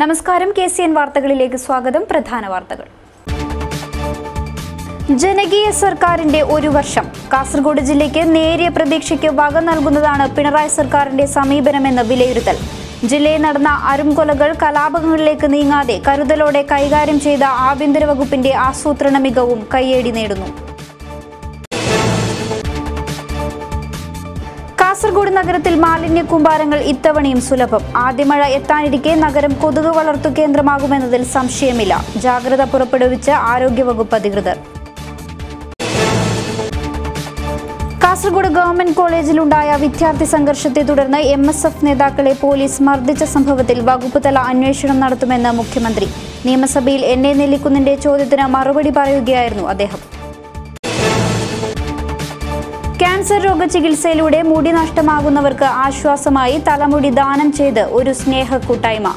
നമസ്കാരം KCN വാർത്തകളിലേക്ക് സ്വാഗതം. പ്രധാന വാർത്തകൾ. ജനകീയ സർക്കാരിന്റെ ഒരു വർഷം. കാസർഗോഡ് ജില്ലയ്ക്ക് നേരിയ പ്രതീക്ഷയ്ക്ക് വക നൽകുന്നതാണ് പിണറായി സർക്കാരിന്റെ സമീപനമെന്ന് വിലയിരുത്തൽ. ജില്ലയിൽ നടന്ന അരുംകൊലകൾ കലാപങ്ങളിലേക്ക് നീങ്ങാതെ കരുതലോടെ കൈകാര്യം ചെയ്ത ആഭ്യന്തര വകുപ്പിന്റെ ആസൂത്രണ മികവും കയ്യടി നേടുന്നു. കാസർഗോഡ് നഗരത്തിൽ മാലിന്യ കൂമ്പാരങ്ങൾ ഇത്തവണയും സുലഭം. ആദ്യ മഴ എത്താനിരിക്കെ നഗരം കൊതുക് വളർത്തു കേന്ദ്രമാകുമെന്നതിൽ സംശയമില്ല. ജാഗ്രത പുറപ്പെടുവിച്ച് ആരോഗ്യവകുപ്പ് അധികൃതർ. കാസർഗോഡ് ഗവൺമെന്റ് കോളേജിലുണ്ടായ വിദ്യാർത്ഥി സംഘർഷത്തെ തുടർന്ന് MSF നേതാക്കളെ പോലീസ് മർദ്ദിച്ച സംഭവത്തിൽ വകുപ്പ് തല അന്വേഷണം നടത്തുമെന്ന് മുഖ്യമന്ത്രി. നിയമസഭയിൽ NA നെല്ലിക്കുന്നിന്റെ ചോദ്യത്തിന് മറുപടി പറയുകയായിരുന്നു അദ്ദേഹം. ക്യാൻസർ രോഗ ചികിത്സയിലൂടെ മുടി നഷ്ടമാകുന്നവർക്ക് ആശ്വാസമായി തലമുടി ദാനം ചെയ്ത് ഒരു സ്നേഹ കൂട്ടായ്മ.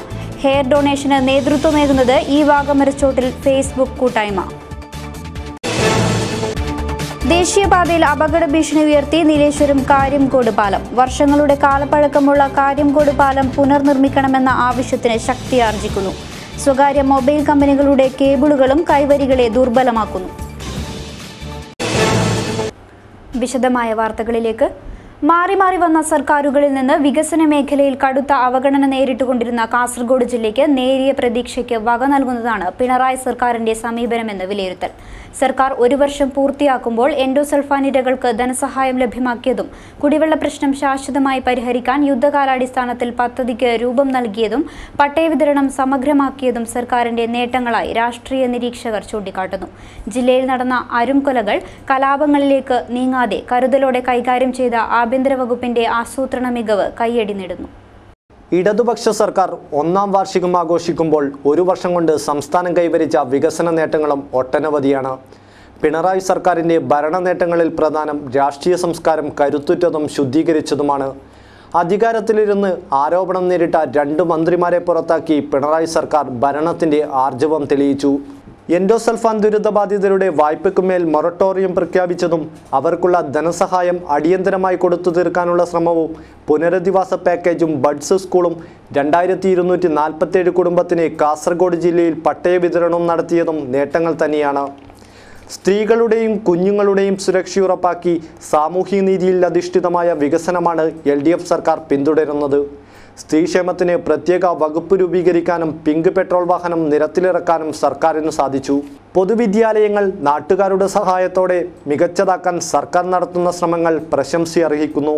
ഹെയർ ഡൊണേഷന് നേതൃത്വമേകുന്നത് ഈ വാഗമരച്ചോട്ടിൽ ഫേസ്ബുക്ക് കൂട്ടായ്മ. ദേശീയപാതയിൽ അപകട ഭീഷണി ഉയർത്തി നീലേശ്വരം കാര്യംകോട് പാലം. വർഷങ്ങളുടെ കാലപ്പഴക്കമുള്ള കാര്യംകോട് പാലം പുനർനിർമ്മിക്കണമെന്ന ആവശ്യത്തിന് ശക്തിയാർജിക്കുന്നു. സ്വകാര്യ മൊബൈൽ കമ്പനികളുടെ കേബിളുകളും കൈവരികളെ ദുർബലമാക്കുന്നു. വിശദമായ വാർത്തകളിലേക്ക്. മാറി മാറി വന്ന സർക്കാരുകളിൽ നിന്ന് വികസന മേഖലയിൽ കടുത്ത അവഗണന നേരിട്ടുകൊണ്ടിരുന്ന കാസർഗോഡ് ജില്ലയ്ക്ക് നേരിയ പ്രതീക്ഷയ്ക്ക് വക നൽകുന്നതാണ് പിണറായി സർക്കാരിന്റെ സമീപനമെന്ന് വിലയിരുത്തൽ. സർക്കാർ ഒരു വർഷം പൂർത്തിയാക്കുമ്പോൾ എൻഡോസൾഫാൻ ഇരകൾക്ക് ധനസഹായം ലഭ്യമാക്കിയതും കുടിവെള്ള പ്രശ്നം ശാശ്വതമായി പരിഹരിക്കാൻ യുദ്ധകാലാടിസ്ഥാനത്തിൽ പദ്ധതിക്ക് രൂപം നൽകിയതും പട്ടയ വിതരണം സമഗ്രമാക്കിയതും സർക്കാരിന്റെ നേട്ടങ്ങളായി രാഷ്ട്രീയ നിരീക്ഷകർ ചൂണ്ടിക്കാട്ടുന്നു. ജില്ലയിൽ നടന്ന അരുംകൊലകൾ കലാപങ്ങളിലേക്ക് നീങ്ങാതെ കരുതലോടെ കൈകാര്യം ചെയ്ത ആഭ്യന്തര വകുപ്പിന്റെ ആസൂത്രണ മികവ് കയ്യടി നേടുന്നു. ഇടതുപക്ഷ സർക്കാർ ഒന്നാം വാർഷികം ആഘോഷിക്കുമ്പോൾ ഒരു വർഷം കൊണ്ട് സംസ്ഥാനം കൈവരിച്ച വികസന നേട്ടങ്ങളും ഒട്ടനവധിയാണ്. പിണറായി സർക്കാരിൻ്റെ ഭരണ നേട്ടങ്ങളിൽ പ്രധാനം രാഷ്ട്രീയ സംസ്കാരം കരുത്തുറ്റതും ശുദ്ധീകരിച്ചതുമാണ്. അധികാരത്തിലിരുന്ന് ആരോപണം നേരിട്ട 2 മന്ത്രിമാരെ പുറത്താക്കി പിണറായി സർക്കാർ ഭരണത്തിൻ്റെ ആർജവം തെളിയിച്ചു. എൻഡോസൾഫാൻ ദുരിതബാധിതരുടെ വായ്പയ്ക്കുമേൽ മൊറട്ടോറിയം പ്രഖ്യാപിച്ചതും അവർക്കുള്ള ധനസഹായം അടിയന്തരമായി കൊടുത്തു തീർക്കാനുള്ള ശ്രമവും പുനരധിവാസ പാക്കേജും ബഡ്സ് സ്കൂളും 2247 കുടുംബത്തിന് കാസർഗോഡ് ജില്ലയിൽ പട്ടയ വിതരണവും നടത്തിയതും നേട്ടങ്ങൾ തന്നെയാണ്. സ്ത്രീകളുടെയും കുഞ്ഞുങ്ങളുടെയും സുരക്ഷ ഉറപ്പാക്കി സാമൂഹ്യനീതിയിൽ അധിഷ്ഠിതമായ വികസനമാണ് LDF സർക്കാർ പിന്തുടരുന്നത്. സ്ത്രീക്ഷേമത്തിന് പ്രത്യേക വകുപ്പ് രൂപീകരിക്കാനും പിങ്ക് പെട്രോൾ വാഹനം നിരത്തിലിറക്കാനും സർക്കാരിന് സാധിച്ചു. പൊതുവിദ്യാലയങ്ങൾ നാട്ടുകാരുടെ സഹായത്തോടെ മികച്ചതാക്കാൻ സർക്കാർ നടത്തുന്ന ശ്രമങ്ങൾ പ്രശംസയർഹിക്കുന്നു.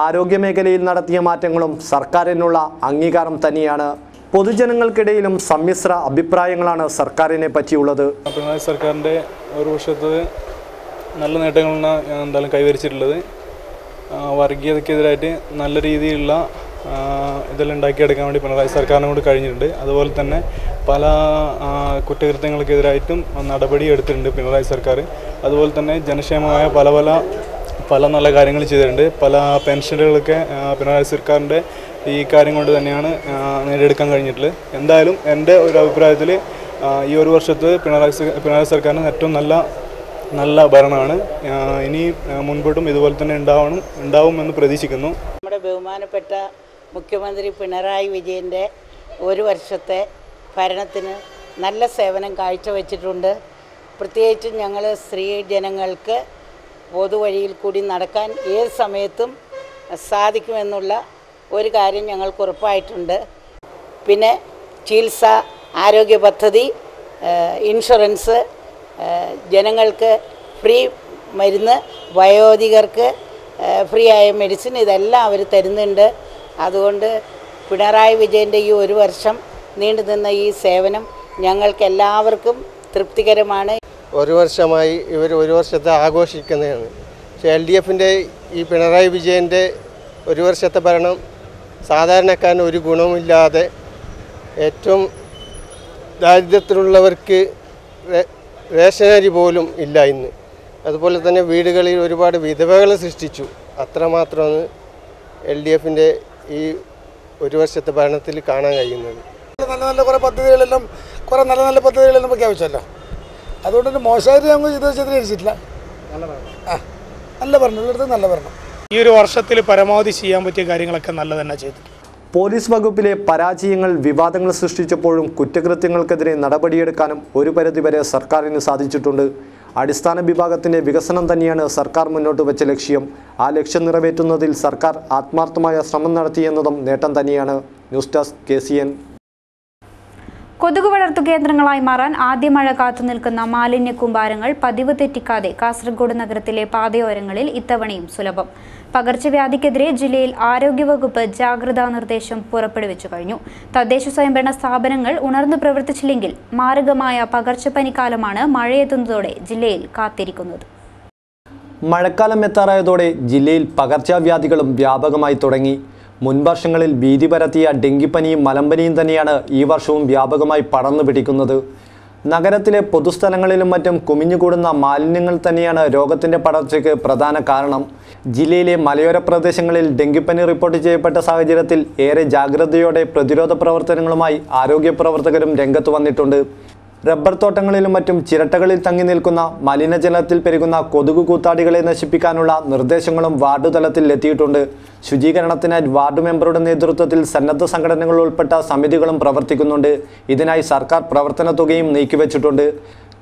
ആരോഗ്യമേഖലയിൽ നടത്തിയ മാറ്റങ്ങളും സർക്കാരിനുള്ള അംഗീകാരം തന്നെയാണ്. പൊതുജനങ്ങൾക്കിടയിലും സമ്മിശ്ര അഭിപ്രായങ്ങളാണ് സർക്കാരിനെ പറ്റിയുള്ളത്. പിണറായി സർക്കാരിൻ്റെ ഒരു വർഷത്തെ നല്ല നേട്ടങ്ങളാണ് എന്തായാലും കൈവരിച്ചിട്ടുള്ളത്. വർഗീയതയ്ക്കെതിരായിട്ട് നല്ല രീതിയിലുള്ള ഇതെല്ലാം ഉണ്ടാക്കിയെടുക്കാൻ വേണ്ടി പിണറായി സർക്കാരിനെ കൊണ്ട് കഴിഞ്ഞിട്ടുണ്ട്. അതുപോലെ തന്നെ പല കുറ്റകൃത്യങ്ങൾക്കെതിരായിട്ടും നടപടി എടുത്തിട്ടുണ്ട് പിണറായി സർക്കാർ. അതുപോലെ തന്നെ ജനക്ഷേമമായ പല നല്ല കാര്യങ്ങൾ ചെയ്തിട്ടുണ്ട്. പല പെൻഷനുകളൊക്കെ പിണറായി സർക്കാരിൻ്റെ ഈ കാര്യം കൊണ്ട് തന്നെയാണ് നേടിയെടുക്കാൻ കഴിഞ്ഞിട്ടുള്ളത്. എന്തായാലും എൻ്റെ ഒരു അഭിപ്രായത്തിൽ ഈ ഒരു വർഷത്ത് പിണറായി സർക്കാരിന് ഏറ്റവും നല്ല ഭരണമാണ്. ഇനി മുൻപോട്ടും ഇതുപോലെ തന്നെ ഉണ്ടാവുമെന്ന് പ്രതീക്ഷിക്കുന്നു. നമ്മുടെ ബഹുമാനപ്പെട്ട മുഖ്യമന്ത്രി പിണറായി വിജയൻ്റെ ഒരു വർഷത്തെ ഭരണത്തിന് നല്ല സേവനം കാഴ്ചവെച്ചിട്ടുണ്ട്. പ്രത്യേകിച്ചും ഞങ്ങൾ സ്ത്രീ ജനങ്ങൾക്ക് പൊതുവഴിയിൽ കൂടി നടക്കാൻ ഏത് സമയത്തും സാധിക്കുമെന്നുള്ള ഒരു കാര്യം ഞങ്ങൾക്ക് ഉറപ്പായിട്ടുണ്ട്. പിന്നെ ചികിത്സ, ആരോഗ്യ പദ്ധതി, ഇൻഷുറൻസ്, ജനങ്ങൾക്ക് ഫ്രീ മരുന്ന്, വയോധികർക്ക് ഫ്രീ ആയ മെഡിസിൻ, ഇതെല്ലാം അവർ തരുന്നുണ്ട്. അതുകൊണ്ട് പിണറായി വിജയൻ്റെ ഈ ഒരു വർഷം നീണ്ടു നിന്ന ഈ സേവനം ഞങ്ങൾക്ക് എല്ലാവർക്കും തൃപ്തികരമാണ്. ഒരു വർഷമായി ഇവർ ഒരു വർഷത്തെ ആഘോഷിക്കുന്നതാണ്. പക്ഷേ LDFൻ്റെ ഈ പിണറായി വിജയൻ്റെ ഒരു വർഷത്തെ ഭരണം സാധാരണക്കാരന് ഒരു ഗുണവുമില്ലാതെ ഏറ്റവും ദാരിദ്ര്യത്തിലുള്ളവർക്ക് റേഷനരി പോലും ഇല്ല ഇന്ന്. അതുപോലെ തന്നെ വീടുകളിൽ ഒരുപാട് വിധവകളെ സൃഷ്ടിച്ചു. അത്രമാത്രമാണ് LDFൻ്റെ ഈ ഒരു വർഷത്തെ ഭരണത്തിൽ കാണാൻ കഴിയുന്നത്. നല്ല കുറേ പദ്ധതികളെല്ലാം പ്രഖ്യാപിച്ചല്ലോ. അതുകൊണ്ട് തന്നെ മോശമായിട്ട് ഞങ്ങൾ ചിത്രീകരിച്ചിട്ടില്ല. നല്ല ഭരണം. ഈ ഒരു വർഷത്തിൽ പരമാവധി ചെയ്യാൻ പറ്റിയ കാര്യങ്ങളൊക്കെ നല്ല തന്നെ ചെയ്തു. പോലീസ് വകുപ്പിലെ പരാജയങ്ങൾ വിവാദങ്ങൾ സൃഷ്ടിച്ചപ്പോഴും കുറ്റകൃത്യങ്ങൾക്കെതിരെ നടപടിയെടുക്കാനും ഒരു പരിധിവരെ സർക്കാരിന് സാധിച്ചിട്ടുണ്ട്. അടിസ്ഥാന വിഭാഗത്തിൻ്റെ വികസനം തന്നെയാണ് സർക്കാർ മുന്നോട്ട് വെച്ച ലക്ഷ്യം. ആ ലക്ഷ്യം നിറവേറ്റുന്നതിൽ സർക്കാർ ആത്മാർത്ഥമായ ശ്രമം നടത്തിയെന്നതും നേട്ടം തന്നെയാണ്. News desk KCN. കൊതുക് വളർത്തു കേന്ദ്രങ്ങളായി മാറാൻ ആദ്യ മഴ കാത്തുനിൽക്കുന്ന മാലിന്യ കൂമ്പാരങ്ങൾ പതിവ് തെറ്റിക്കാതെ കാസർഗോഡ് നഗരത്തിലെ പാതയോരങ്ങളിൽ ഇത്തവണയും സുലഭം. പകർച്ചവ്യാധിക്കെതിരെ ജില്ലയിൽ ആരോഗ്യവകുപ്പ് ജാഗ്രതാ നിർദ്ദേശം പുറപ്പെടുവിച്ചു കഴിഞ്ഞു. തദ്ദേശ സ്വയംഭരണ സ്ഥാപനങ്ങൾ ഉണർന്നു പ്രവർത്തിച്ചില്ലെങ്കിൽ മാരകമായ പകർച്ചപ്പനിക്കാലമാണ് മഴയെത്തുന്നതോടെ ജില്ലയിൽ കാത്തിരിക്കുന്നത്. മഴക്കാലം എത്താറായതോടെ ജില്ലയിൽ പകർച്ചവ്യാധികളും വ്യാപകമായി തുടങ്ങി. മുൻവർഷങ്ങളിൽ ഭീതി പരത്തിയ ഡെങ്കിപ്പനിയും മലമ്പനിയും തന്നെയാണ് ഈ വർഷവും വ്യാപകമായി പടർന്നു പിടിക്കുന്നത്. നഗരത്തിലെ പൊതുസ്ഥലങ്ങളിലും മറ്റും കുമിഞ്ഞുകൂടുന്ന മാലിന്യങ്ങൾ തന്നെയാണ് രോഗത്തിൻ്റെ പടർച്ചയ്ക്ക് പ്രധാന കാരണം. ജില്ലയിലെ മലയോര പ്രദേശങ്ങളിൽ ഡെങ്കിപ്പനി റിപ്പോർട്ട് ചെയ്യപ്പെട്ട സാഹചര്യത്തിൽ ഏറെ ജാഗ്രതയോടെ പ്രതിരോധ പ്രവർത്തനങ്ങളുമായി ആരോഗ്യ പ്രവർത്തകരും രംഗത്ത് വന്നിട്ടുണ്ട്. റബ്ബർ തോട്ടങ്ങളിലും മറ്റും ചിരട്ടകളിൽ തങ്ങി നിൽക്കുന്ന മലിനജലത്തിൽ പെരുകുന്ന കൊതുക് കൂത്താടികളെ നശിപ്പിക്കാനുള്ള നിർദ്ദേശങ്ങളും വാർഡ് തലത്തിൽ എത്തിയിട്ടുണ്ട്. ശുചീകരണത്തിനായി വാർഡ് മെമ്പറുടെ നേതൃത്വത്തിൽ സന്നദ്ധ സംഘടനകൾ ഉൾപ്പെട്ട സമിതികളും പ്രവർത്തിക്കുന്നുണ്ട്. ഇതിനായി സർക്കാർ പ്രവർത്തന തുകയും നീക്കിവെച്ചിട്ടുണ്ട്.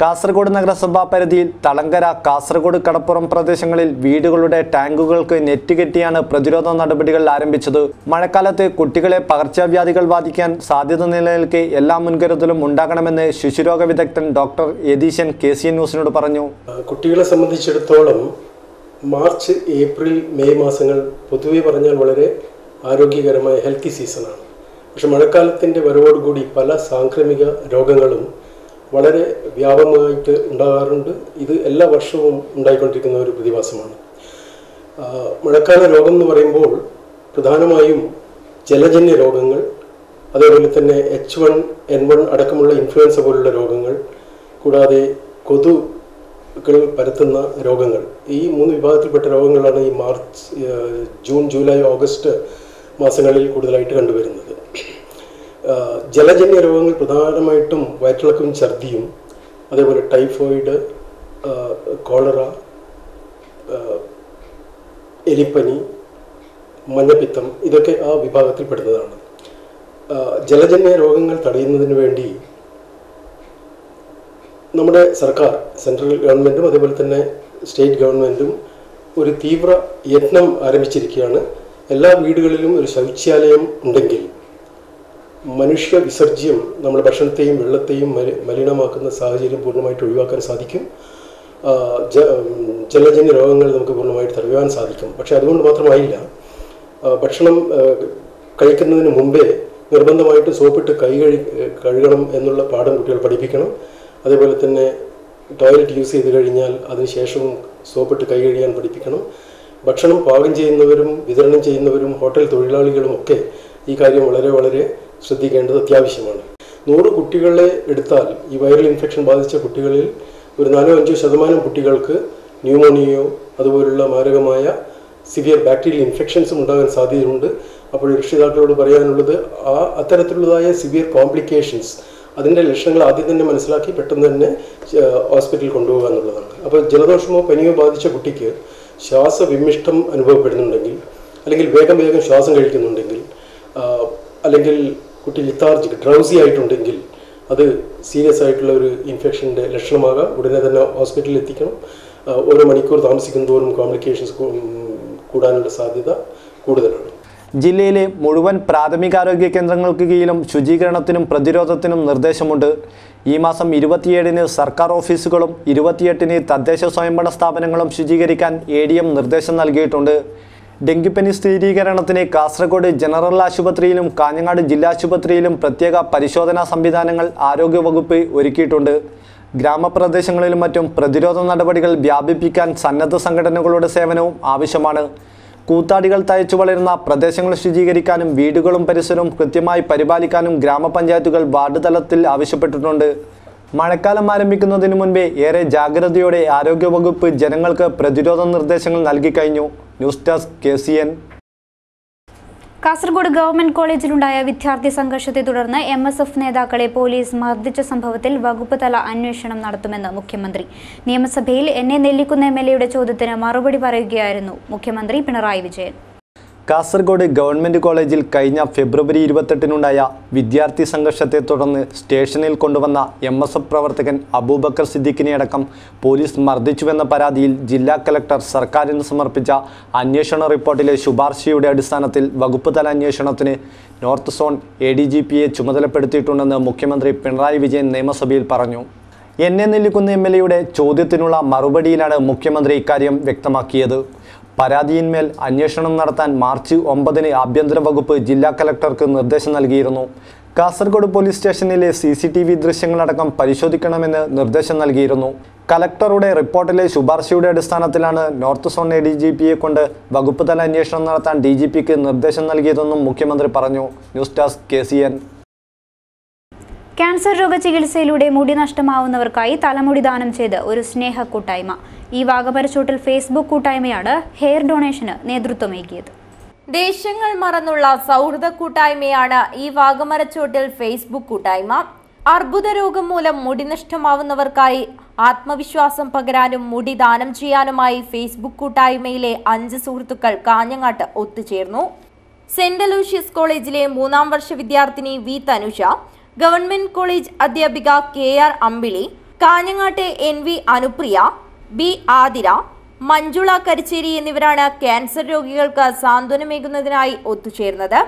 കാസർഗോഡ് നഗരസഭാ പരിധിയിൽ തളങ്കര, കാസർഗോഡ് കടപ്പുറം പ്രദേശങ്ങളിൽ വീടുകളുടെ ടാങ്കുകൾക്ക് നെറ്റ് കെട്ടിയാണ് പ്രതിരോധ നടപടികൾ ആരംഭിച്ചത്. മഴക്കാലത്ത് കുട്ടികളെ പകർച്ചവ്യാധികൾ ബാധിക്കാൻ സാധ്യത നിലനിൽക്കെ എല്ലാ മുൻകരുതലും ഉണ്ടാകണമെന്ന് ശിശുരോഗ വിദഗ്ധൻ ഡോക്ടർ യതീശൻ KCN ന്യൂസിനോട് പറഞ്ഞു. കുട്ടികളെ സംബന്ധിച്ചിടത്തോളം മാർച്ച്, ഏപ്രിൽ, മെയ് മാസങ്ങൾ പൊതുവെ പറഞ്ഞാൽ വളരെ ആരോഗ്യകരമായ ഹെൽത്തി സീസണാണ്. പക്ഷെ മഴക്കാലത്തിൻ്റെ വരവോടുകൂടി പല സാംക്രമിക രോഗങ്ങളും വളരെ വ്യാപകമായിട്ട് ഉണ്ടാകാറുണ്ട്. ഇത് എല്ലാ വർഷവും ഉണ്ടായിക്കൊണ്ടിരിക്കുന്ന ഒരു പ്രതിഭാസമാണ്. മഴക്കാല രോഗം എന്ന് പറയുമ്പോൾ പ്രധാനമായും ജലജന്യ രോഗങ്ങൾ, അതേപോലെ തന്നെ H1N1 അടക്കമുള്ള ഇൻഫ്ലുവൻസ പോലുള്ള രോഗങ്ങൾ, കൂടാതെ കൊതുകുകൾ പരത്തുന്ന രോഗങ്ങൾ, ഈ 3 വിഭാഗത്തിൽപ്പെട്ട രോഗങ്ങളാണ് ഈ മാർച്ച്, ജൂൺ, ജൂലൈ, ഓഗസ്റ്റ് മാസങ്ങളിൽ കൂടുതലായിട്ട് കണ്ടുവരുന്നത്. ജലജന്യ രോഗങ്ങൾ പ്രധാനമായിട്ടും വയറ്റിളക്കവും ഛർദിയും, അതേപോലെ ടൈഫോയിഡ്, കോളറ, എലിപ്പനി, മഞ്ഞപ്പിത്തം, ഇതൊക്കെ ആ വിഭാഗത്തിൽപ്പെടുന്നതാണ്. ജലജന്യ രോഗങ്ങൾ തടയുന്നതിന് വേണ്ടി നമ്മുടെ സർക്കാർ, സെൻട്രൽ ഗവൺമെൻറ്റും അതേപോലെ തന്നെ സ്റ്റേറ്റ് ഗവൺമെൻറ്റും ഒരു തീവ്ര യത്നം ആരംഭിച്ചിരിക്കുകയാണ്. എല്ലാ വീടുകളിലും ഒരു ശൗചാലയം ഉണ്ടെങ്കിൽ മനുഷ്യ വിസർജ്യം നമ്മുടെ ഭക്ഷണത്തെയും വെള്ളത്തെയും മലിനമാക്കുന്ന സാഹചര്യം പൂർണ്ണമായിട്ട് ഒഴിവാക്കാൻ സാധിക്കും. ജലജന്യ രോഗങ്ങൾ നമുക്ക് പൂർണ്ണമായിട്ട് തടയാൻ സാധിക്കും. പക്ഷേ അതുകൊണ്ട് മാത്രമായില്ല, ഭക്ഷണം കഴിക്കുന്നതിന് മുമ്പേ നിർബന്ധമായിട്ട് സോപ്പിട്ട് കൈ കഴുകണം എന്നുള്ള പാഠം കുട്ടികൾ പഠിപ്പിക്കണം. അതേപോലെ തന്നെ ടോയ്ലറ്റ് യൂസ് ചെയ്ത് കഴിഞ്ഞാൽ അതിനുശേഷവും സോപ്പിട്ട് കൈ കഴുകാൻ പഠിപ്പിക്കണം. ഭക്ഷണം പാകം ചെയ്യുന്നവരും വിതരണം ചെയ്യുന്നവരും ഹോട്ടൽ തൊഴിലാളികളും ഒക്കെ ഈ കാര്യം വളരെ വളരെ ശ്രദ്ധിക്കേണ്ടത് അത്യാവശ്യമാണ്. 100 കുട്ടികളെ എടുത്താൽ ഈ വൈറൽ ഇൻഫെക്ഷൻ ബാധിച്ച കുട്ടികളിൽ ഒരു 4-5% കുട്ടികൾക്ക് ന്യൂമോണിയയോ അതുപോലുള്ള മാരകമായ സിവിയർ ബാക്ടീരിയൽ ഇൻഫെക്ഷൻസും ഉണ്ടാകാൻ സാധ്യതയുണ്ട്. അപ്പോൾ രക്ഷിതാക്കളോട് പറയാനുള്ളത് അത്തരത്തിലുള്ളതായ സിവിയർ കോംപ്ലിക്കേഷൻസ്, അതിൻ്റെ ലക്ഷണങ്ങൾ ആദ്യം തന്നെ മനസ്സിലാക്കി പെട്ടെന്ന് തന്നെ ഹോസ്പിറ്റലിൽ കൊണ്ടുപോകുക എന്നുള്ളതാണ്. അപ്പോൾ ജലദോഷമോ പനിയോ ബാധിച്ച കുട്ടിക്ക് ശ്വാസവിമിഷ്ടം അനുഭവപ്പെടുന്നുണ്ടെങ്കിൽ, അല്ലെങ്കിൽ വേഗം ശ്വാസം കഴിക്കുന്നുണ്ടെങ്കിൽ, അല്ലെങ്കിൽ കുട്ടി ലിത്താർജിക്, ഡ്രൗസി ആയിട്ടുണ്ടെങ്കിൽ അത് സീരിയസ് ആയിട്ടുള്ള ഒരു ഇൻഫെക്ഷൻ്റെ ലക്ഷണമാകാം. ഉടനെ തന്നെ ഹോസ്പിറ്റലിൽ എത്തിക്കണം. ഓരോ മണിക്കൂർ താമസിക്കും തോറും കോംപ്ലിക്കേഷൻസ് കൂടാനുള്ള സാധ്യത കൂടുതലാണ്. ജില്ലയിലെ മുഴുവൻ പ്രാഥമികാരോഗ്യ കേന്ദ്രങ്ങൾക്ക് കീഴിലും ശുചീകരണത്തിനും പ്രതിരോധത്തിനും നിർദ്ദേശമുണ്ട്. ഈ മാസം 27-ന് സർക്കാർ ഓഫീസുകളും 28-ന് തദ്ദേശ സ്വയംഭരണ സ്ഥാപനങ്ങളും ശുചീകരിക്കാൻ ADM നിർദ്ദേശം നൽകിയിട്ടുണ്ട്. ഡെങ്കിപ്പനി സ്ഥിരീകരണത്തിന് കാസർഗോഡ് ജനറൽ ആശുപത്രിയിലും കാഞ്ഞങ്ങാട് ജില്ലാ ആശുപത്രിയിലും പ്രത്യേക പരിശോധനാ സംവിധാനങ്ങൾ ആരോഗ്യവകുപ്പ് ഒരുക്കിയിട്ടുണ്ട്. ഗ്രാമപ്രദേശങ്ങളിലും മറ്റും പ്രതിരോധ നടപടികൾ വ്യാപിപ്പിക്കാൻ സന്നദ്ധ സംഘടനകളുടെ സേവനവും ആവശ്യമാണ്. കൂത്താടികൾ തഴച്ചു വളരുന്ന പ്രദേശങ്ങൾ ശുചീകരിക്കാനും വീടുകളും പരിസരവും കൃത്യമായി പരിപാലിക്കാനും ഗ്രാമപഞ്ചായത്തുകൾ വാർഡ് തലത്തിൽ ആവശ്യപ്പെട്ടിട്ടുണ്ട്. മഴക്കാലം ആരംഭിക്കുന്നതിന് മുൻപേ ഏറെ ജാഗ്രതയോടെ ആരോഗ്യവകുപ്പ് ജനങ്ങൾക്ക് പ്രതിരോധ നിർദ്ദേശങ്ങൾ നൽകിക്കഴിഞ്ഞു. News desk KCN. Kasaragod government കോളേജിലുണ്ടായ വിദ്യാർത്ഥി സംഘർഷത്തെ തുടർന്ന് MSF നേതാക്കളെ പോലീസ് മർദ്ദിച്ച സംഭവത്തിൽ വകുപ്പ് തല അന്വേഷണം നടത്തുമെന്ന് മുഖ്യമന്ത്രി. നിയമസഭയിൽ NA നെല്ലിക്കുന്ന് MLA യുടെ ചോദ്യത്തിന് മറുപടി പറയുകയായിരുന്നു മുഖ്യമന്ത്രി പിണറായി വിജയൻ. കാസർഗോഡ് ഗവൺമെൻറ് കോളേജിൽ കഴിഞ്ഞ ഫെബ്രുവരി 28-നുണ്ടായ വിദ്യാർത്ഥി സംഘർഷത്തെ തുടർന്ന് സ്റ്റേഷനിൽ കൊണ്ടുവന്ന MSF പ്രവർത്തകൻ അബൂബക്കർ സിദ്ദിഖിനെ അടക്കം പോലീസ് മർദ്ദിച്ചുവെന്ന പരാതിയിൽ ജില്ലാ കലക്ടർ സർക്കാരിന് സമർപ്പിച്ച അന്വേഷണ റിപ്പോർട്ടിലെ ശുപാർശയുടെ അടിസ്ഥാനത്തിൽ വകുപ്പ് തല അന്വേഷണത്തിന് നോർത്ത് സോൺ ADGPയെ ചുമതലപ്പെടുത്തിയിട്ടുണ്ടെന്ന് മുഖ്യമന്ത്രി പിണറായി വിജയൻ നിയമസഭയിൽ പറഞ്ഞു. എന്നെ നെല്ലിക്കുന്ന് MLAയുടെ ചോദ്യത്തിനുള്ള മറുപടിയിലാണ് മുഖ്യമന്ത്രി ഇക്കാര്യം വ്യക്തമാക്കിയത്. പരാതിയിന്മേൽ അന്വേഷണം നടത്താൻ മാർച്ച് 9-ന് ആഭ്യന്തര വകുപ്പ് ജില്ലാ കലക്ടർക്ക് നിർദ്ദേശം നൽകിയിരുന്നു. കാസർഗോഡ് പോലീസ് സ്റ്റേഷനിലെ CCTV ദൃശ്യങ്ങളടക്കം പരിശോധിക്കണമെന്ന് നിർദ്ദേശം നൽകിയിരുന്നു. കലക്ടറുടെ റിപ്പോർട്ടിലെ ശുപാർശയുടെ അടിസ്ഥാനത്തിലാണ് നോർത്ത് സോൺ ADGPയെ കൊണ്ട് വകുപ്പ് തല അന്വേഷണം നടത്താൻ DGPക്ക് നിർദ്ദേശം നൽകിയതെന്നും മുഖ്യമന്ത്രി പറഞ്ഞു. News desk KCN. ക്യാൻസർ രോഗ ചികിത്സയിലൂടെ മുടി നഷ്ടമാവുന്നവർക്കായി തലമുടി ദാനം ചെയ്ത് ഒരു സ്നേഹ കൂട്ടായ്മ. ഈ വാഗമരച്ചോട്ടിൽ ഫേസ്ബുക്ക് കൂട്ടായ്മയാണ് ഹെയർ ഡൊണേഷന് നേതൃത്വമേകിയത്. ദേശങ്ങൾ മറന്നുള്ള സൗഹൃദ കൂട്ടായ്മയാണ് ഈ വാഗമരച്ചോട്ടിൽ ഫേസ്ബുക്ക് കൂട്ടായ്മ. അർബുദ രോഗം മൂലം മുടി നഷ്ടമാവുന്നവർക്കായി ആത്മവിശ്വാസം പകരാനും മുടി ദാനം ചെയ്യാനുമായി ഫേസ്ബുക്ക് കൂട്ടായ്മയിലെ 5 സുഹൃത്തുക്കൾ കാഞ്ഞങ്ങാട്ട് ഒത്തുചേർന്നു. സെന്റ് അലൂഷ്യസ് കോളേജിലെ 3-ാം വർഷ വിദ്യാർത്ഥിനി വി തനുഷ, ഗവൺമെന്റ് കോളേജ് അധ്യാപിക KR അമ്പിളി, കാഞ്ഞങ്ങാട്ടെ NV അനുപ്രിയ, B ആതിര, മഞ്ജുള കരിച്ചേരി എന്നിവരാണ് ക്യാൻസർ രോഗികൾക്ക് സാന്ത്വനമേകുന്നതിനായി ഒത്തുചേർന്നത്.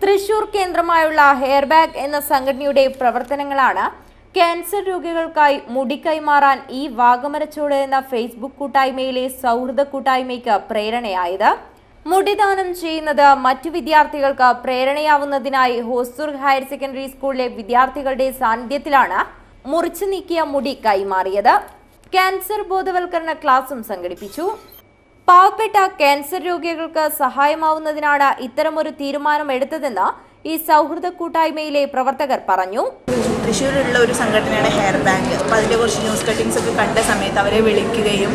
തൃശൂർ കേന്ദ്രമായുള്ള ഹെയർ ബാഗ് എന്ന സംഘടനയുടെ പ്രവർത്തനങ്ങളാണ് ക്യാൻസർ രോഗികൾക്കായി മുടി കൈമാറാൻ ഈ വാഗമരച്ചോട് എന്ന ഫേസ്ബുക്ക് കൂട്ടായ്മയിലെ സൗഹൃദ കൂട്ടായ്മയ്ക്ക് പ്രേരണയായത്. മുടിദാനം ചെയ്യുന്നത് മറ്റു വിദ്യാർത്ഥികൾക്ക് പ്രേരണയാവുന്നതിനായി ഹോസ്ദുർഗ് ഹയർ സെക്കൻഡറി സ്കൂളിലെ വിദ്യാർത്ഥികളുടെ സാന്നിധ്യത്തിലാണ് മുറിച്ചു നീക്കിയ മുടി കൈമാറിയത്. ക്യാൻസർ ബോധവൽക്കരണ ക്ലാസും സംഘടിപ്പിച്ചു. പാവപ്പെട്ട ക്യാൻസർ രോഗികൾക്ക് സഹായമാവുന്നതിനാണ് ഇത്തരമൊരു തീരുമാനം എടുത്തതെന്ന് ഈ സൗഹൃദ കൂട്ടായ്മയിലെ പ്രവർത്തകർ പറഞ്ഞു. തൃശ്ശൂരിലുള്ള ഒരു സംഘടനയാണ് ഹെയർ ബാങ്ക്. അപ്പോൾ അതിൻ്റെ കുറച്ച് ന്യൂസ് കട്ടിങ്സ് ഒക്കെ കണ്ട സമയത്ത് അവരെ വിളിക്കുകയും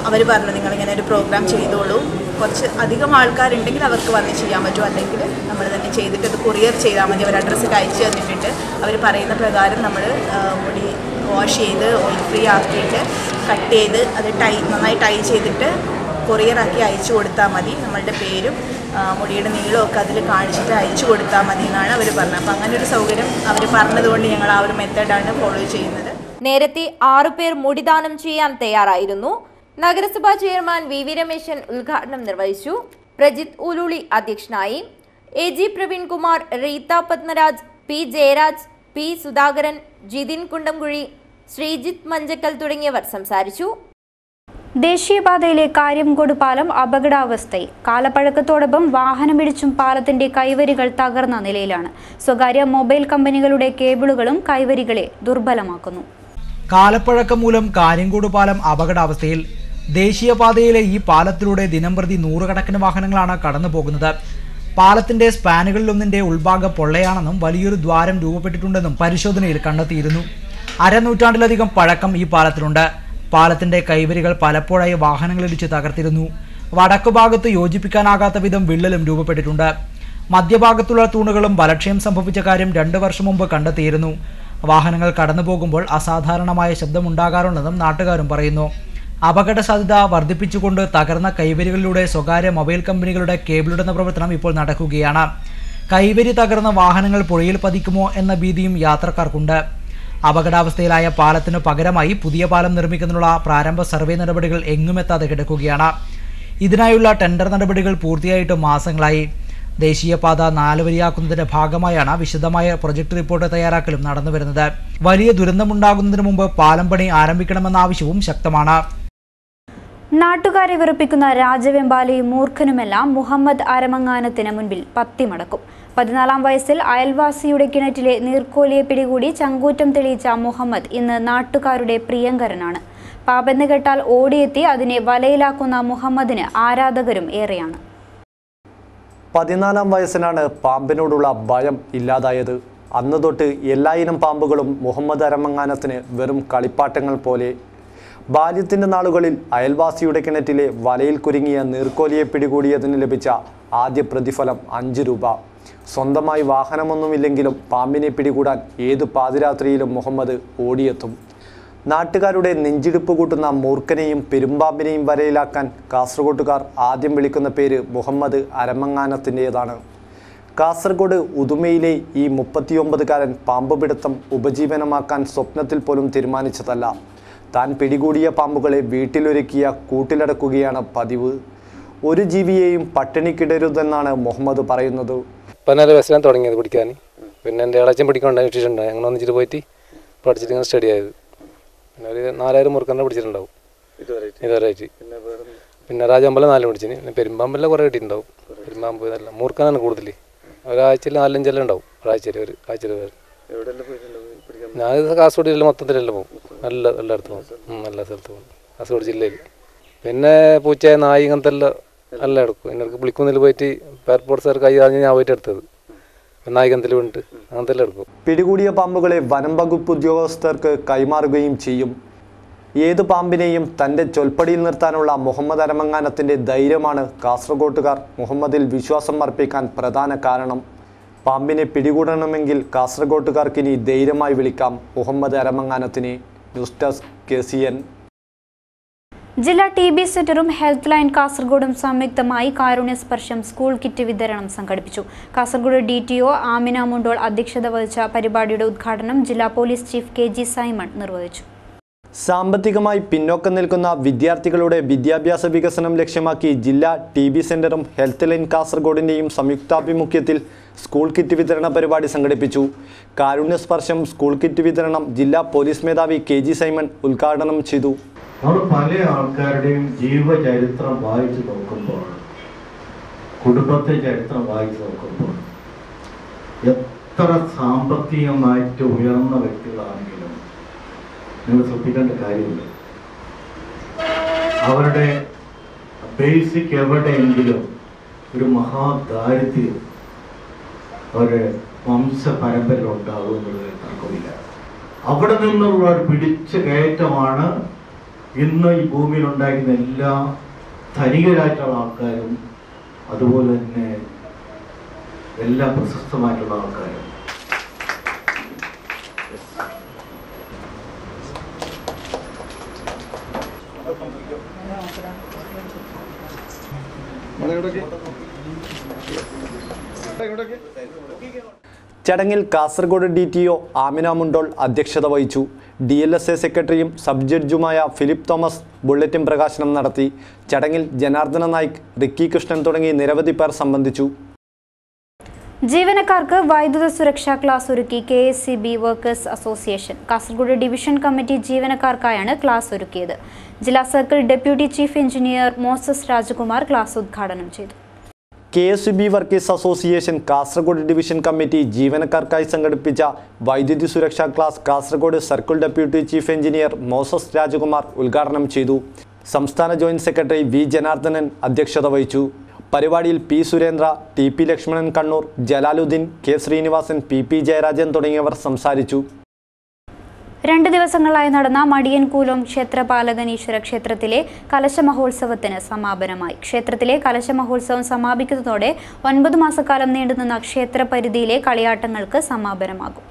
അവർ പറഞ്ഞു, നിങ്ങളിങ്ങനെ ഒരു പ്രോഗ്രാം ചെയ്തോളൂ, കുറച്ച് അധികം ആൾക്കാരുണ്ടെങ്കിൽ അവർക്ക് വന്ന് ചെയ്യാൻ പറ്റും, അല്ലെങ്കിൽ നമ്മൾ തന്നെ ചെയ്തിട്ട് അത് കൊറിയർ ചെയ്താൽ മതി. അവർ അഡ്രസ്സൊക്കെ അയച്ചു തന്നിട്ടുണ്ട്. അവർ പറയുന്ന പ്രകാരം നമ്മൾ മുടി വാഷ് ചെയ്ത് ഓയിൽ ഫ്രീ ആക്കിയിട്ട് കട്ട് ചെയ്ത് അത് നന്നായി ടൈ ചെയ്തിട്ട് കൊറിയറാക്കി അയച്ചു കൊടുത്താൽ മതി. നമ്മളുടെ പേരും മുടിയുടെ നീളമൊക്കെ അതിൽ കാണിച്ചിട്ട് അയച്ചു കൊടുത്താൽ മതി എന്നാണ് അവർ പറഞ്ഞത്. അപ്പം അങ്ങനെ ഒരു സൗകര്യം അവർ പറഞ്ഞതുകൊണ്ട് ഞങ്ങൾ ആ ഒരു മെത്തേഡാണ് ഫോളോ ചെയ്യുന്നത്. നേരത്തെ 6 പേർ മുടിദാനം ചെയ്യാൻ തയ്യാറായിരുന്നു. നഗരസഭാ ചെയർമാൻ VV രമേശൻ ഉദ്ഘാടനം നിർവഹിച്ചു. പ്രജിത് ഊലുളി അധ്യക്ഷനായി. AG Praveenkumar, Reetha Padmaraj, P Jayaraj, P Sudhakaran, Jithin Kundamkuzhi, Sreejith Manjakkal തുടങ്ങിയവർ സംസാരിച്ചു. ദേശീയപാതയിലെ കാര്യംകോട് പാലം അപകടാവസ്ഥയിൽ. കാലപ്പഴക്കത്തോടൊപ്പം വാഹനമിടിച്ചും പാലത്തിന്റെ കൈവരികൾ തകർന്ന നിലയിലാണ്. സ്വകാര്യ മൊബൈൽ കമ്പനികളുടെ കേബിളുകളും കൈവരികളെ ദുർബലമാക്കുന്നു. കാലപ്പഴക്കം മൂലം കാര്യംകോട് പാലം അപകടാവസ്ഥയിൽ. ദേശീയപാതയിലെ ഈ പാലത്തിലൂടെ ദിനംപ്രതി 100 കണക്കിന് വാഹനങ്ങളാണ് കടന്നു പോകുന്നത്. പാലത്തിന്റെ സ്പാനുകളിലൊന്നിന്റെ ഉൾഭാഗം പൊള്ളയാണെന്നും വലിയൊരു ദ്വാരം രൂപപ്പെട്ടിട്ടുണ്ടെന്നും പരിശോധനയിൽ കണ്ടെത്തിയിരുന്നു. അരനൂറ്റാണ്ടിലധികം പഴക്കം ഈ പാലത്തിലുണ്ട്. പാലത്തിന്റെ കൈവരികൾ പലപ്പോഴായി വാഹനങ്ങളിടിച്ച് തകർത്തിരുന്നു. വടക്കുഭാഗത്ത് യോജിപ്പിക്കാനാകാത്ത വിധം വിള്ളലും രൂപപ്പെട്ടിട്ടുണ്ട്. മധ്യഭാഗത്തുള്ള തൂണുകളും ബലക്ഷയം സംഭവിച്ച കാര്യം 2 വർഷം മുമ്പ് കണ്ടെത്തിയിരുന്നു. വാഹനങ്ങൾ കടന്നു പോകുമ്പോൾ അസാധാരണമായ ശബ്ദമുണ്ടാകാറുണ്ടെന്നും നാട്ടുകാരും പറയുന്നു. അപകട സാധ്യത വർദ്ധിപ്പിച്ചുകൊണ്ട് തകർന്ന കൈവരികളിലൂടെ സ്വകാര്യ മൊബൈൽ കമ്പനികളുടെ കേബിളിടുന്ന പ്രവർത്തനം ഇപ്പോൾ നടക്കുകയാണ്. കൈവരി തകർന്ന വാഹനങ്ങൾ പുഴയിൽ പതിക്കുമോ എന്ന ഭീതിയും യാത്രക്കാർക്കുണ്ട്. അപകടാവസ്ഥയിലായ പാലത്തിനു പകരമായി പുതിയ പാലം നിർമ്മിക്കുന്നതിനുള്ള പ്രാരംഭ സർവേ നടപടികൾ എങ്ങുമെത്താതെ കിടക്കുകയാണ്. ഇതിനായുള്ള ടെൻഡർ നടപടികൾ പൂർത്തിയായിട്ട് മാസങ്ങളായി. ദേശീയപാത 4 വരിയാക്കുന്നതിന്റെ ഭാഗമായാണ് വിശദമായ പ്രൊജക്ട് റിപ്പോർട്ട് തയ്യാറാക്കലും നടന്നുവരുന്നത്. വലിയ ദുരന്തമുണ്ടാകുന്നതിന് മുമ്പ് പാലം പണി ആരംഭിക്കണമെന്ന ആവശ്യവും ശക്തമാണ്. നാട്ടുകാരെ വിറപ്പിക്കുന്ന രാജവെമ്പാലയും മൂർഖനുമെല്ലാം മുഹമ്മദ് അരമങ്ങാനത്തിന് മുൻപിൽ പത്തിമടക്കും. 14-ാം വയസ്സിൽ അയൽവാസിയുടെ കിണറ്റിലെ നീർക്കോലിയെ പിടികൂടി ചങ്കൂറ്റം തെളിയിച്ച മുഹമ്മദ് ഇന്ന് നാട്ടുകാരുടെ പ്രിയങ്കരനാണ്. പാമ്പെന്ന് കേട്ടാൽ ഓടിയെത്തി അതിനെ വലയിലാക്കുന്ന മുഹമ്മദിന് ആരാധകരും ഏറെയാണ്. 14-ാം വയസ്സിലാണ് പാമ്പിനോടുള്ള ഭയം ഇല്ലാതായത്. അന്ന് തൊട്ട് എല്ലായിനം പാമ്പുകളും മുഹമ്മദ് അരമങ്ങാനത്തിന് വെറും കളിപ്പാട്ടങ്ങൾ പോലെ. ബാല്യത്തിൻ്റെ നാളുകളിൽ അയൽവാസിയുടെ കിണറ്റിലെ വലയിൽ കുരുങ്ങിയ നീർക്കോലിയെ പിടികൂടിയതിന് ലഭിച്ച ആദ്യ പ്രതിഫലം 5 രൂപ. സ്വന്തമായി വാഹനമൊന്നുമില്ലെങ്കിലും പാമ്പിനെ പിടികൂടാൻ ഏതു പാതിരാത്രിയിലും മുഹമ്മദ് ഓടിയെത്തും. നാട്ടുകാരുടെ നെഞ്ചിടിപ്പ് കൂട്ടുന്ന മൂർഖനെയും പെരുമ്പാമ്പിനെയും വരയിലാക്കാൻ കാസർഗോട്ടുകാർ ആദ്യം വിളിക്കുന്ന പേര് മുഹമ്മദ് അരമങ്ങാനത്തിൻ്റേതാണ്. കാസർഗോഡ് ഉദുമയിലെ ഈ 39കാരൻ പാമ്പുപിടുത്തം ഉപജീവനമാക്കാൻ സ്വപ്നത്തിൽ പോലും തീരുമാനിച്ചതല്ല. താൻ പിടികൂടിയ പാമ്പുകളെ വീട്ടിലൊരുക്കിയ കൂട്ടിലടക്കുകയാണ് പതിവ്. ഒരു ജീവിയെയും പട്ടിണിക്കിടരുതെന്നാണ് മുഹമ്മദ് പറയുന്നത്. 14 വയസ്സിലാണ് തുടങ്ങിയത് പിടിക്കാൻ. പിന്നെ എൻ്റെ ഇളച്ചൻ പിടിക്കാനുണ്ടായി ഇട്ടിട്ടുണ്ടായി. അങ്ങനെ ഒന്നിച്ചിട്ട് പോയിട്ട് പഠിച്ചിട്ട് ഇങ്ങനെ സ്റ്റഡി ആയത്. പിന്നെ ഒരു 4000 മുറുക്കന്നെ പിടിച്ചിട്ടുണ്ടാവും ഇതുവരെയായിട്ട്. പിന്നെ രാജാമ്പലം 4 പിടിച്ചിന്. പിന്നെ പെരുമ്പാമ്പെല്ലാം കുറേ കിട്ടിയിട്ടുണ്ടാവും. പെരുമ്പാമ്പ് നല്ല മൂർക്കനാണ് കൂടുതൽ. ഒരാഴ്ചയിൽ 4-5 ഉണ്ടാവും. ഒരാഴ്ചയിൽ ഒരു ആഴ്ചയിൽ പേര്. ഞാൻ കാസർഗോഡ് മൊത്തത്തിലെല്ലാം പോകും. എല്ലായിടത്തും പോകും. എല്ലാ സ്ഥലത്തും പോകും കാസർഗോഡ് ജില്ലയിൽ. പിന്നെ പൂച്ച നായി ഇങ്ങനത്തെ എല്ലാം എടുക്കും. എനിക്ക് പുളിക്കുന്നിൽ പോയിട്ട് എയർപോർട്ട് കൈ അറിഞ്ഞ് ഞാൻ പോയിട്ട് എടുത്തത് നായികത്തിൽ വീണിട്ട് അങ്ങനത്തെ എല്ലാം എടുക്കും. പിടികൂടിയ പാമ്പുകളെ വനം വകുപ്പ് ഉദ്യോഗസ്ഥർക്ക് കൈമാറുകയും ചെയ്യും. ഏത് പാമ്പിനെയും തൻ്റെ ചൊൽപ്പടിയിൽ നിർത്താനുള്ള മുഹമ്മദ് അരമങ്ങാനത്തിൻ്റെ ധൈര്യമാണ് കാസർഗോട്ടുകാർ മുഹമ്മദിൽ വിശ്വാസം അർപ്പിക്കാൻ പ്രധാന കാരണം. പാമ്പിനെ പിടികൂടണമെങ്കിൽ കാസർഗോട്ടുകാർക്കിനി ധൈര്യമായി വിളിക്കാം മുഹമ്മദ് അരമങ്ങാനത്തിനെ. News desk KCN. ജില്ലാ TB സെന്ററും ഹെൽത്ത് ലൈൻ കാസർഗോഡും സംയുക്തമായി കാരുണ്യ സ്പർശം സ്കൂൾ കിറ്റ് വിതരണം സംഘടിപ്പിച്ചു. കാസർഗോഡ് DTO ആമിന മുണ്ടോൾ അധ്യക്ഷത വഹിച്ച പരിപാടിയുടെ ഉദ്ഘാടനം ജില്ലാ പോലീസ് ചീഫ് KG സൈമൺ നിർവഹിച്ചു. സാമ്പത്തികമായി പിന്നോക്കം നിൽക്കുന്ന വിദ്യാർത്ഥികളുടെ വിദ്യാഭ്യാസ വികസനം ലക്ഷ്യമാക്കി ജില്ലാ TB സെന്ററും ഹെൽത്ത് ലൈൻ കാസർഗോഡിൻ്റെയും സംയുക്താഭിമുഖ്യത്തിൽ സ്കൂൾ കിറ്റ് വിതരണ പരിപാടി സംഘടിപ്പിച്ചു. കാരുണ്യ സ്പർശം സ്കൂൾ കിറ്റ് വിതരണം ജില്ലാ പോലീസ് മേധാവി KG സൈമൺ ഉദ്ഘാടനം ചെയ്തു. നമ്മൾ പല ആൾക്കാരുടെയും ജീവചരിത്രം വായിച്ചു നോക്കുമ്പോൾ, കുടുംബത്തെ ചരിത്രം വായിച്ചു നോക്കുമ്പോൾ എത്ര സാമ്പത്തികമായിട്ട് ഉയർന്ന വ്യക്തികളാണെങ്കിലും നിങ്ങൾ ശ്രദ്ധിക്കേണ്ട കാര്യമുണ്ട്. അവരുടെ ബേസിക് എവിടെയെങ്കിലും ഒരു മഹാദാരിദ്ര്യം അവരുടെ വംശപരമ്പര ഉണ്ടാകും എന്നുള്ളത് തർക്കമില്ല. അവിടെ നിന്നുള്ള ഒരു പിടിച്ചു കയറ്റമാണ് ഇന്ന് ഈ ഭൂമിയിൽ ഉണ്ടായിരുന്ന എല്ലാ ധനികരായിട്ടുള്ള ആൾക്കാരും അതുപോലെ തന്നെ എല്ലാ പ്രശസ്തമായിട്ടുള്ള ആൾക്കാരും. ചടങ്ങിൽ കാസർഗോഡ് DTO ആമിന മുണ്ടോൾ അധ്യക്ഷത വഹിച്ചു. DLSA സെക്രട്ടറിയും സബ് ജഡ്ജുമായ ഫിലിപ്പ് തോമസ് ബുള്ളറ്റിൻ പ്രകാശനം നടത്തി. ചടങ്ങിൽ ജനാർദ്ദന നായിക്, റിക്കി കൃഷ്ണൻ തുടങ്ങി നിരവധി പേർ സംബന്ധിച്ചു. ജീവനക്കാർക്ക് വൈദ്യുത സുരക്ഷാ ക്ലാസ് ഒരുക്കി KSCB workers association. Kasaragod division committee ജീവനക്കാർക്കായാണ് ക്ലാസ് ഒരുക്കിയത്. ജില്ലാ circle deputy chief engineer Moses Rajakumar class ഉദ്ഘാടനം ചെയ്തു. KSCB workers association Kasaragod division committee ജീവനക്കാർക്കായി സംഘടിപ്പിച്ച വൈദ്യുതി സുരക്ഷാ class Kasaragod circle deputy chief engineer Moses Rajakumar ഉദ്ഘാടനം ചെയ്തു. സംസ്ഥാന ജോയിന്റ് സെക്രട്ടറി V ജനാർദ്ദനൻ അധ്യക്ഷത വഹിച്ചു. പരിപാടിയിൽ P Surendra, TP Lakshmanan Kannur, Jalaluddin, K Sreenivasan, PP Jayarajan തുടങ്ങിയവർ സംസാരിച്ചു. 2 ദിവസങ്ങളായി നടന്ന മടിയൻകൂലം ക്ഷേത്രപാലകനീശ്വര ക്ഷേത്രത്തിലെ കലശ മഹോത്സവത്തിന് സമാപനമായി. ക്ഷേത്രത്തിലെ കലശ മഹോത്സവം സമാപിക്കുന്നതോടെ 9 മാസക്കാലം നീണ്ടുനിന്ന ക്ഷേത്രപരിധിയിലെ കളിയാട്ടങ്ങൾക്ക് സമാപനമാകും.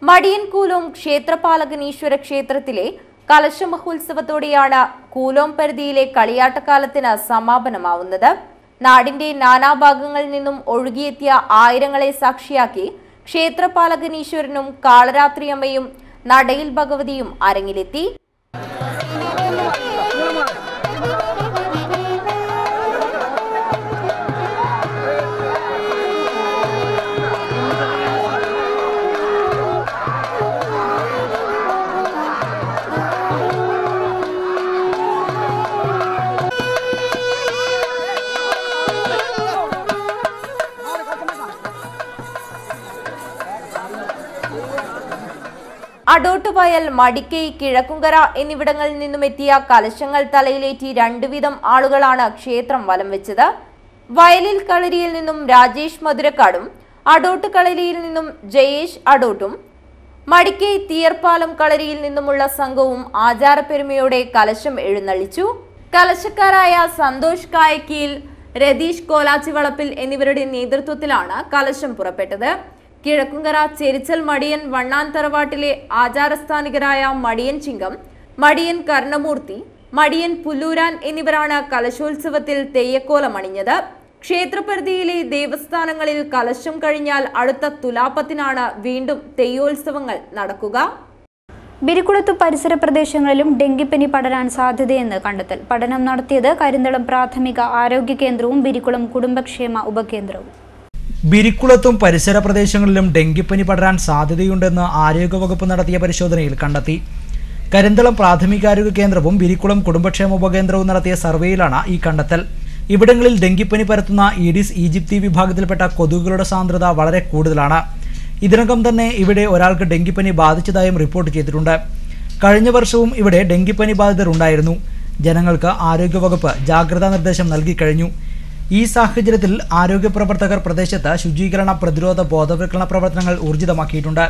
മടിയൻകൂലം ക്ഷേത്രപാലകനീശ്വര ക്ഷേത്രത്തിലെ കലശ മഹോത്സവത്തോടെയാണ് കൂലോം പരിധിയിലെ കളിയാട്ടക്കാലത്തിന് സമാപനമാവുന്നത്. നാടിന്റെ നാനാഭാഗങ്ങളിൽ നിന്നും ഒഴുകിയെത്തിയ ആയിരങ്ങളെ സാക്ഷിയാക്കി ക്ഷേത്രപാലകനീശ്വരനും കാളരാത്രിയമ്മയും നടയിൽ ഭഗവതിയും അരങ്ങിലെത്തി. അടോട്ടുവയൽ, മടിക്കൈ, കിഴക്കുംകര എന്നിവിടങ്ങളിൽ നിന്നും എത്തിയ കലശങ്ങൾ തലയിലേറ്റി 2 വീതം ആളുകളാണ് ക്ഷേത്രം വലം വെച്ചത്. വയലിൽ കളരിയിൽ നിന്നും രാജേഷ് മധുരക്കാടും അടോട്ട് കളരിയിൽ നിന്നും ജയേഷ് അടോട്ടും മടിക്കൈ തീയർപ്പാലം കളരിയിൽ നിന്നുമുള്ള സംഘവും ആചാരപ്പെരുമയോടെ കലശം എഴുന്നള്ളിച്ചു. കലശക്കാരായ സന്തോഷ് കായക്കീൽ, രതീഷ് കോലാച്ചിവളപ്പിൽ എന്നിവരുടെ നേതൃത്വത്തിലാണ് കലശം പുറപ്പെട്ടത്. കിഴക്കുംകര ചെരിച്ചൽ മടിയൻ വണ്ണാൻ തറവാട്ടിലെ ആചാരസ്ഥാനികരായ മടിയൻ ചിങ്കം, മടിയൻ കർണമൂർത്തി, മടിയൻ പുല്ലൂരാൻ എന്നിവരാണ് കലശോത്സവത്തിൽ തെയ്യക്കോലം അണിഞ്ഞത്. ക്ഷേത്രപരിധിയിലെ ദേവസ്ഥാനങ്ങളിൽ കലശം കഴിഞ്ഞാൽ അടുത്ത തുലാപ്പത്തിനാണ് വീണ്ടും തെയ്യോത്സവങ്ങൾ നടക്കുക. ബിരിക്കുളത്തു പരിസര പ്രദേശങ്ങളിലും ഡെങ്കിപ്പനി പടരാൻ സാധ്യതയെന്ന് കണ്ടെത്തൽ. പഠനം നടത്തിയത് കരിന്തളം പ്രാഥമിക ആരോഗ്യ കേന്ദ്രവും ബിരിക്കുളം കുടുംബക്ഷേമ ഉപകേന്ദ്രവും. ബിരിക്കുളത്തും പരിസര പ്രദേശങ്ങളിലും ഡെങ്കിപ്പനി പടരാൻ സാധ്യതയുണ്ടെന്ന് ആരോഗ്യവകുപ്പ് നടത്തിയ പരിശോധനയിൽ കണ്ടെത്തി. കരിന്തളം പ്രാഥമികാരോഗ്യ കേന്ദ്രവും ബിരിക്കുളം കുടുംബക്ഷേമ ഉപകേന്ദ്രവും നടത്തിയ സർവേയിലാണ് ഈ കണ്ടെത്തൽ. ഇവിടങ്ങളിൽ ഡെങ്കിപ്പനി പരത്തുന്ന ഈഡിസ് ഈജിപ്തി വിഭാഗത്തിൽപ്പെട്ട കൊതുകുകളുടെ സാന്ദ്രത വളരെ കൂടുതലാണ്. ഇതിനകം തന്നെ ഇവിടെ ഒരാൾക്ക് ഡെങ്കിപ്പനി ബാധിച്ചതായും റിപ്പോർട്ട് ചെയ്തിട്ടുണ്ട്. കഴിഞ്ഞ വർഷവും ഇവിടെ ഡെങ്കിപ്പനി ബാധിതർ ഉണ്ടായിരുന്നു. ജനങ്ങൾക്ക് ആരോഗ്യവകുപ്പ് ജാഗ്രതാ നിർദ്ദേശം നൽകിക്കഴിഞ്ഞു. ഈ സാഹചര്യത്തിൽ ആരോഗ്യ പ്രവർത്തകർ പ്രദേശത്ത് ശുചീകരണ, പ്രതിരോധ, ബോധവൽക്കരണ പ്രവർത്തനങ്ങൾ ഊർജിതമാക്കിയിട്ടുണ്ട്.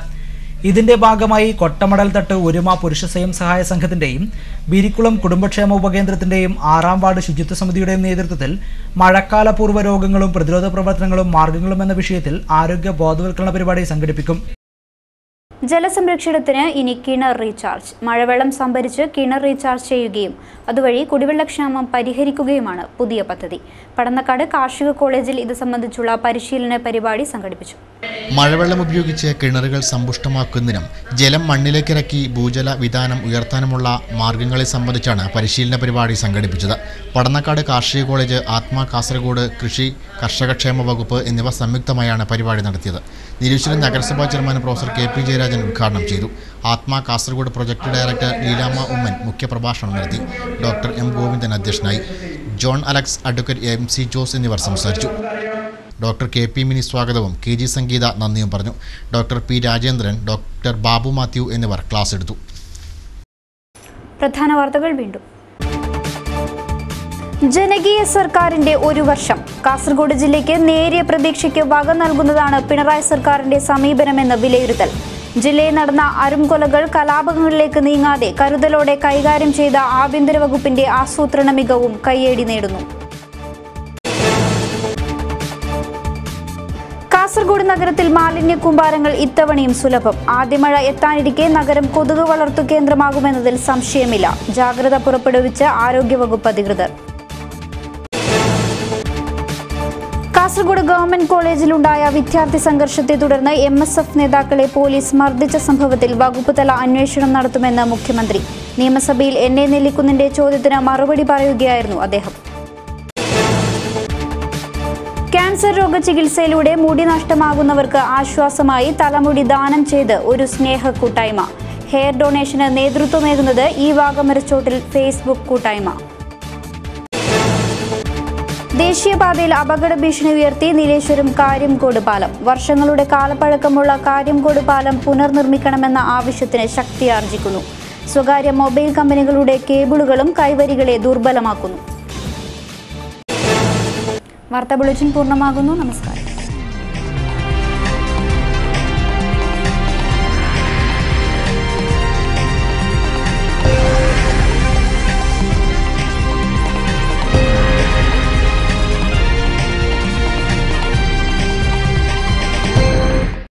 ഇതിന്റെ ഭാഗമായി കൊട്ടമടൽ തട്ട് ഒരുമ പുരുഷ സ്വയം സഹായ സംഘത്തിന്റെയും ബിരിക്കുളം കുടുംബക്ഷേമ ഉപകേന്ദ്രത്തിന്റെയും 6ാം വാർഡ് ശുചിത്വ സമിതിയുടെയും നേതൃത്വത്തിൽ മഴക്കാലപൂർവ്വ രോഗങ്ങളും പ്രതിരോധ പ്രവർത്തനങ്ങളും മാർഗങ്ങളും എന്ന വിഷയത്തിൽ ആരോഗ്യ ബോധവൽക്കരണ പരിപാടി സംഘടിപ്പിക്കും. ജലസംരക്ഷണത്തിന് ഇനി കിണർ റീചാർജ്. മഴവെള്ളം സംഭരിച്ച് കിണർ റീചാർജ് ചെയ്യുകയും അതുവഴി കുടിവെള്ളക്ഷാമം പരിഹരിക്കുകയുമാണ് പുതിയ പദ്ധതി. പടന്നക്കാട് കാർഷിക കോളേജിൽ ഇത് സംബന്ധിച്ചുള്ള പരിശീലന പരിപാടി സംഘടിപ്പിച്ചു. മഴവെള്ളം ഉപയോഗിച്ച് കിണറുകൾ സമ്പുഷ്ടമാക്കുന്നതിനും ജലം മണ്ണിലേക്കിറക്കി ഭൂജല വിതാനം ഉയർത്താനുമുള്ള മാർഗങ്ങളെ സംബന്ധിച്ചാണ് പരിശീലന പരിപാടി സംഘടിപ്പിച്ചത്. പടന്നക്കാട് കാർഷിക കോളേജ്, ആത്മാ കാസർഗോഡ് കൃഷി കർഷകക്ഷേമ വകുപ്പ് എന്നിവ സംയുക്തമായാണ് പരിപാടി നടത്തിയത്. നിരീശ്വരൻ നഗരസഭാ chairman professor K P Jayarajan ഉദ്ഘാടനം ചെയ്തു. ആത്മാ കാസർഗോഡ് പ്രൊജക്ട് ഡയറക്ടർ ലീലാമ്മ ഉമ്മൻ മുഖ്യപ്രഭാഷണം നടത്തി. ഡോക്ടർ എം ഗോവിന്ദൻ അധ്യക്ഷനായി. John Alex, advocate M C Jose എന്നിവർ സംസാരിച്ചു. ഡോക്ടർ കെ പി മിനി സ്വാഗതവും കെ ജി സംഗീത നന്ദിയും പറഞ്ഞു. Doctor P Rajendran, doctor Babu Mathew എന്നിവർ ക്ലാസ് എടുത്തു. പ്രധാന വാർത്തകൾ വീണ്ടും. ജനകീയ സർക്കാരിന്റെ 1 വർഷം. കാസർഗോഡ് ജില്ലയ്ക്ക് നേരിയ പ്രതീക്ഷയ്ക്ക് വക നൽകുന്നതാണ് പിണറായി സർക്കാരിന്റെ സമീപനമെന്ന് വിലയിരുത്തൽ. ജില്ലയിൽ നടന്ന അരുംകൊലകൾ കലാപങ്ങളിലേക്ക് നീങ്ങാതെ കരുതലോടെ കൈകാര്യം ചെയ്ത ആഭ്യന്തര വകുപ്പിന്റെ ആസൂത്രണ മികവും കയ്യടി നേടുന്നു. കാസർഗോഡ് നഗരത്തിൽ മാലിന്യ കൂമ്പാരങ്ങൾ ഇത്തവണയും സുലഭം. ആദ്യമഴ എത്താനിരിക്കെ നഗരം കൊതുക് വളർത്തു കേന്ദ്രമാകുമെന്നതിൽ സംശയമില്ല. ജാഗ്രത പുറപ്പെടുവിച്ച ആരോഗ്യവകുപ്പ് അധികൃതർ. കാസർഗോഡ് ഗവൺമെന്റ് കോളേജിലുണ്ടായ വിദ്യാർത്ഥി സംഘർഷത്തെ തുടർന്ന് MSF നേതാക്കളെ പോലീസ് മർദ്ദിച്ച സംഭവത്തിൽ വകുപ്പ് തല അന്വേഷണം നടത്തുമെന്ന് മുഖ്യമന്ത്രി. നിയമസഭയിൽ NA നെല്ലിക്കുന്നിന്റെ ചോദ്യത്തിന് മറുപടി പറയുകയായിരുന്നു അദ്ദേഹം. ക്യാൻസർ രോഗ ചികിത്സയിലൂടെ മുടി നഷ്ടമാകുന്നവർക്ക് ആശ്വാസമായി തലമുടി ദാനം ചെയ്ത് ഒരു സ്നേഹ കൂട്ടായ്മ. ഹെയർ ഡൊണേഷന് നേതൃത്വമേകുന്നത് ഈ വാഗമരച്ചോട്ടിൽ ഫേസ്ബുക്ക് കൂട്ടായ്മ. ദേശീയപാതയിൽ അപകട ഭീഷണി ഉയർത്തി നീലേശ്വരം കാര്യംകോട് പാലം. വർഷങ്ങളുടെ കാലപ്പഴക്കമുള്ള കാര്യംകോട് പാലം പുനർനിർമ്മിക്കണമെന്ന ആവശ്യത്തിന് ശക്തിയാർജിക്കുന്നു. സ്വകാര്യ മൊബൈൽ കമ്പനികളുടെ കേബിളുകളും കൈവരികളെ ദുർബലമാക്കുന്നു. വാർത്താ ബുള്ളറ്റിൻ പൂർണ്ണമാകുന്നു. നമസ്കാരം.